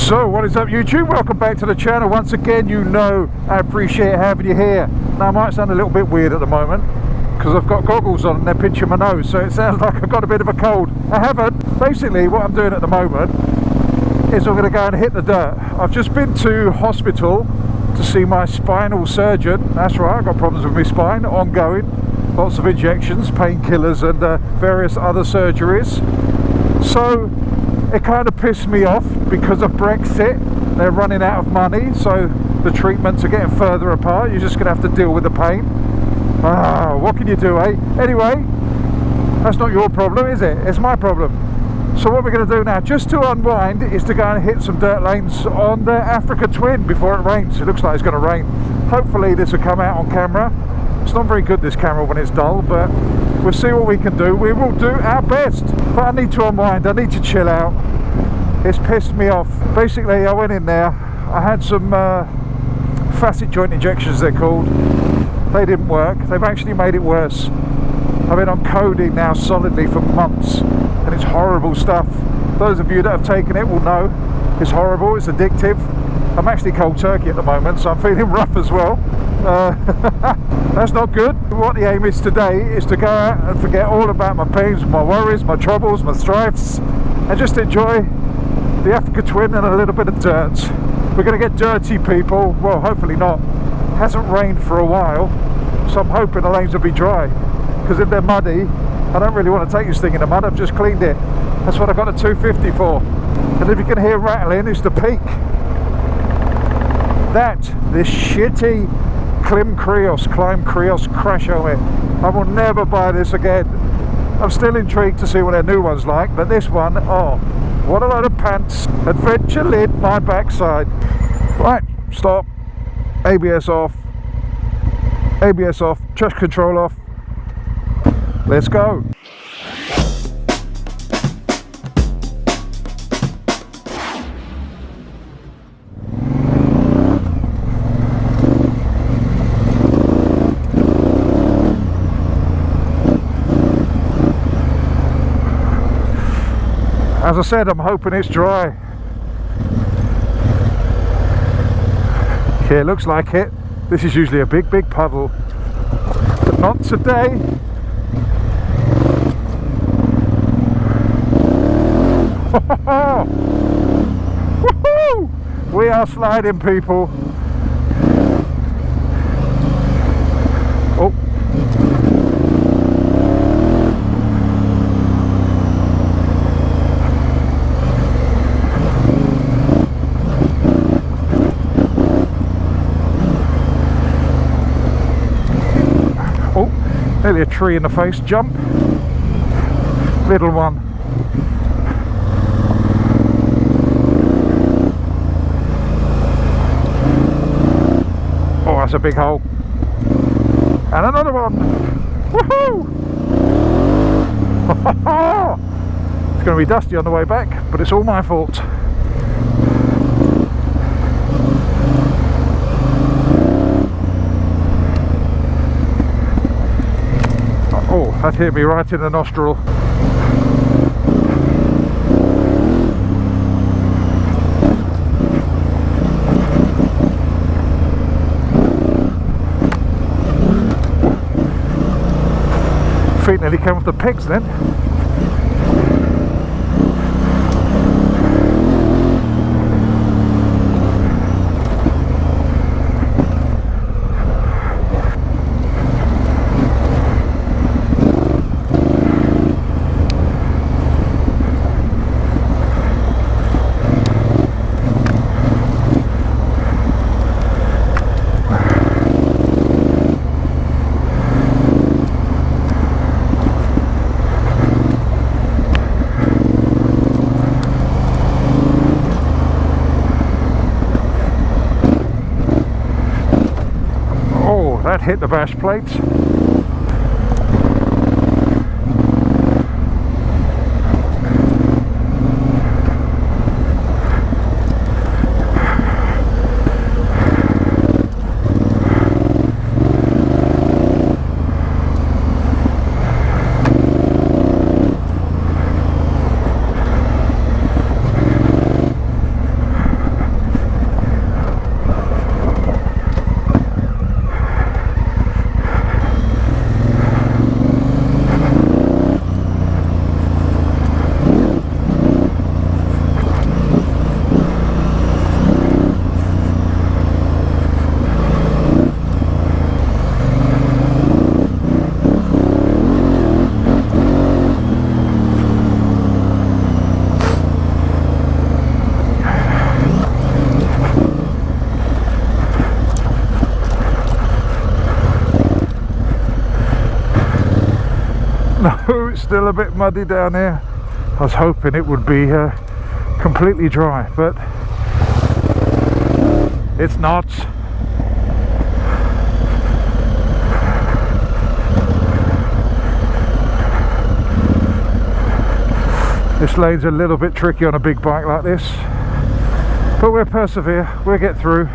So what is up YouTube, welcome back to the channel. Once again, you know I appreciate having you here. Now I might sound a little bit weird at the moment because I've got goggles on and they're pinching my nose, so it sounds like I've got a bit of a cold. I haven't. Basically what I'm doing at the moment is I'm going to go and hit the dirt. I've just been to hospital to see my spinal surgeon. That's right, I've got problems with my spine, ongoing. Lots of injections, painkillers and various other surgeries. So it kind of pissed me off because of Brexit. They're running out of money, so the treatments are getting further apart. You're just going to have to deal with the pain. What can you do, eh? Anyway, that's not your problem, is it? It's my problem. So what we're going to do now, just to unwind, is to go and hit some dirt lanes on the Africa Twin before it rains. It looks like it's going to rain. Hopefully this will come out on camera. It's not very good, this camera, when it's dull, but we'll see what we can do. We will do our best. But I need to unwind. I need to chill out. It's pissed me off. Basically, I went in there. I had some facet joint injections, they're called. They didn't work. They've actually made it worse. I've been on codeine now solidly for months, and it's horrible stuff. Those of you that have taken it will know it's horrible. It's addictive. I'm actually cold turkey at the moment, so I'm feeling rough as well. That's not good. What the aim is today is to go out and forget all about my pains, my worries, my troubles, my strifes, and just enjoy the Africa Twin and a little bit of dirt. We're going to get dirty, people. Well, hopefully not. It hasn't rained for a while, so I'm hoping the lanes will be dry, because if they're muddy, I don't really want to take this thing in the mud. I've just cleaned it. That's what I got a 250 for. And if you can hear rattling, it's the peak. This shitty Climb Creos crash helmet. I will never buy this again. I'm still intrigued to see what their new one's like, but this one, oh, what a load of pants. Adventure lit my backside. Right, stop. ABS off. ABS off. Traction control off. Let's go. As I said, I'm hoping it's dry. Yeah, it looks like it. This is usually a big puddle, but not today. Woohoo! We are sliding, people. Oh. Nearly a tree in the face. Jump. Little one. Oh, that's a big hole. And another one. Woohoo! It's going to be dusty on the way back, but it's all my fault. Oh, that hit me right in the nostril. Feet nearly came off the pegs then. That hit the bash plates. still a bit muddy down here. I was hoping it would be completely dry, but it's not. This lane's a little bit tricky on a big bike like this, but we'll persevere, we'll get through.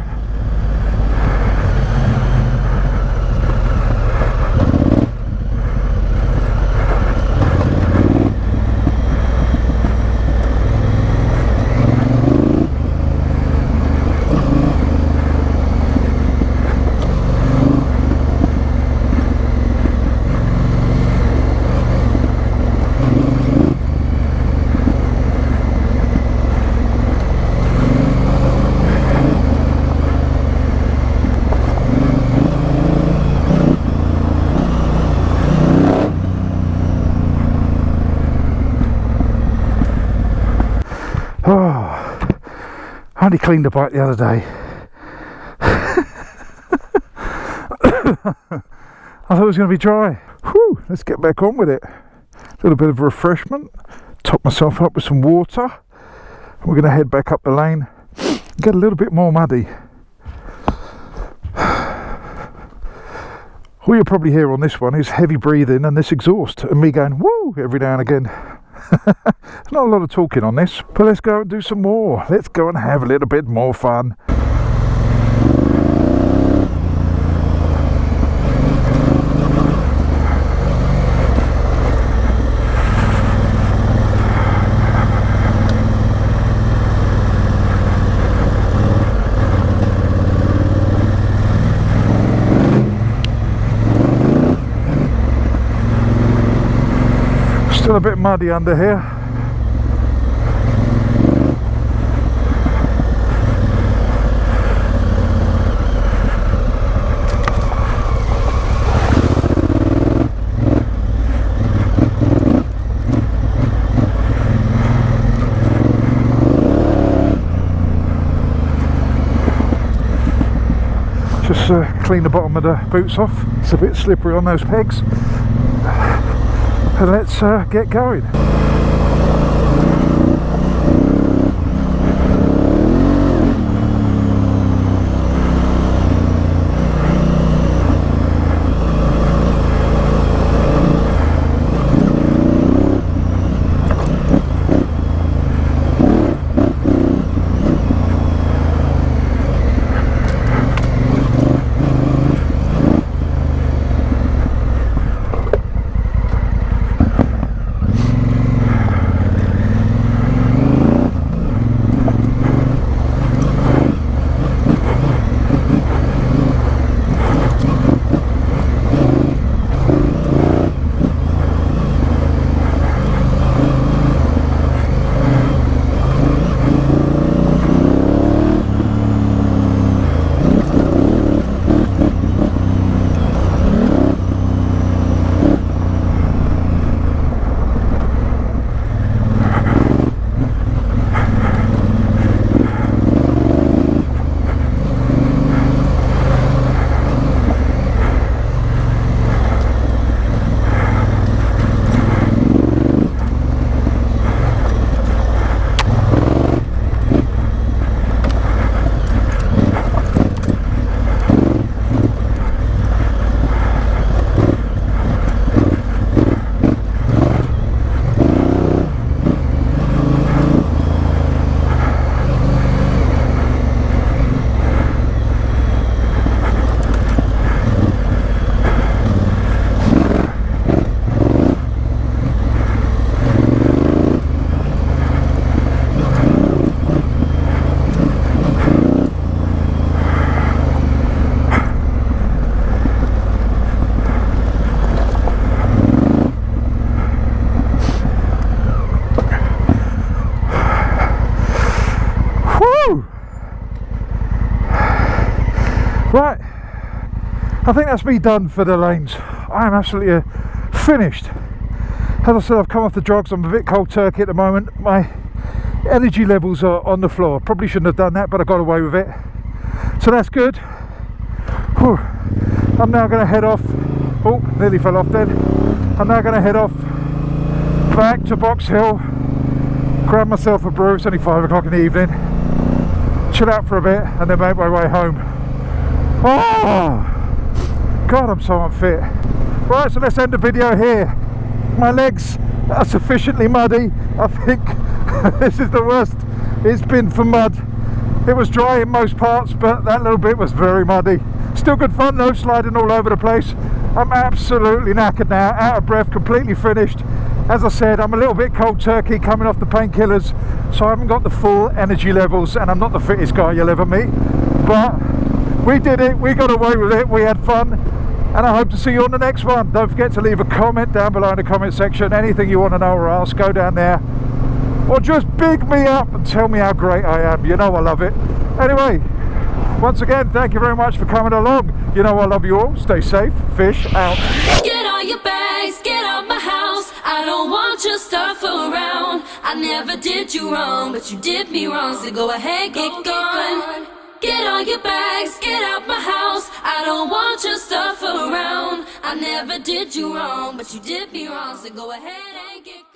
I only cleaned the bike the other day. I thought it was going to be dry. Whew, let's get back on with it. A little bit of refreshment. Top myself up with some water. We're going to head back up the lane. Get a little bit more muddy. All you'll probably hear on this one is heavy breathing and this exhaust and me going woo every now and again. There's not a lot of talking on this, but let's go and do some more. Let's go and have a little bit more fun. Still a bit muddy under here. Just clean the bottom of the boots off. It's a bit slippery on those pegs. And let's get going. Right, I think that's me done for the lanes. I am absolutely finished. As I said, I've come off the drugs. I'm a bit cold turkey at the moment. My energy levels are on the floor. Probably shouldn't have done that, but I got away with it. So that's good. Whew. I'm now going to head off. Oh, nearly fell off then. I'm now going to head off back to Box Hill, grab myself a brew. It's only 5 o'clock in the evening, chill out for a bit, and then make my way home. Oh God, I'm so unfit. Right, so let's end the video here. My legs are sufficiently muddy. I think this is the worst it's been for mud. It was dry in most parts, but that little bit was very muddy. Still good fun though, sliding all over the place. I'm absolutely knackered now, out of breath, completely finished. As I said, I'm a little bit cold turkey coming off the painkillers, so I haven't got the full energy levels, and I'm not the fittest guy you'll ever meet. But we did it, we got away with it, we had fun, and I hope to see you on the next one. Don't forget to leave a comment down below in the comment section. Anything you want to know or ask, go down there. Or just big me up and tell me how great I am. You know I love it. Anyway, once again, thank you very much for coming along. You know I love you all. Stay safe. Fish out. Get all your bags, get out my house. I don't want your stuff around. I never did you wrong, but you did me wrong. So go ahead, get gone. Get all your bags, get out my house. I don't want your stuff around. I never did you wrong, but you did me wrong. So go ahead and get gone.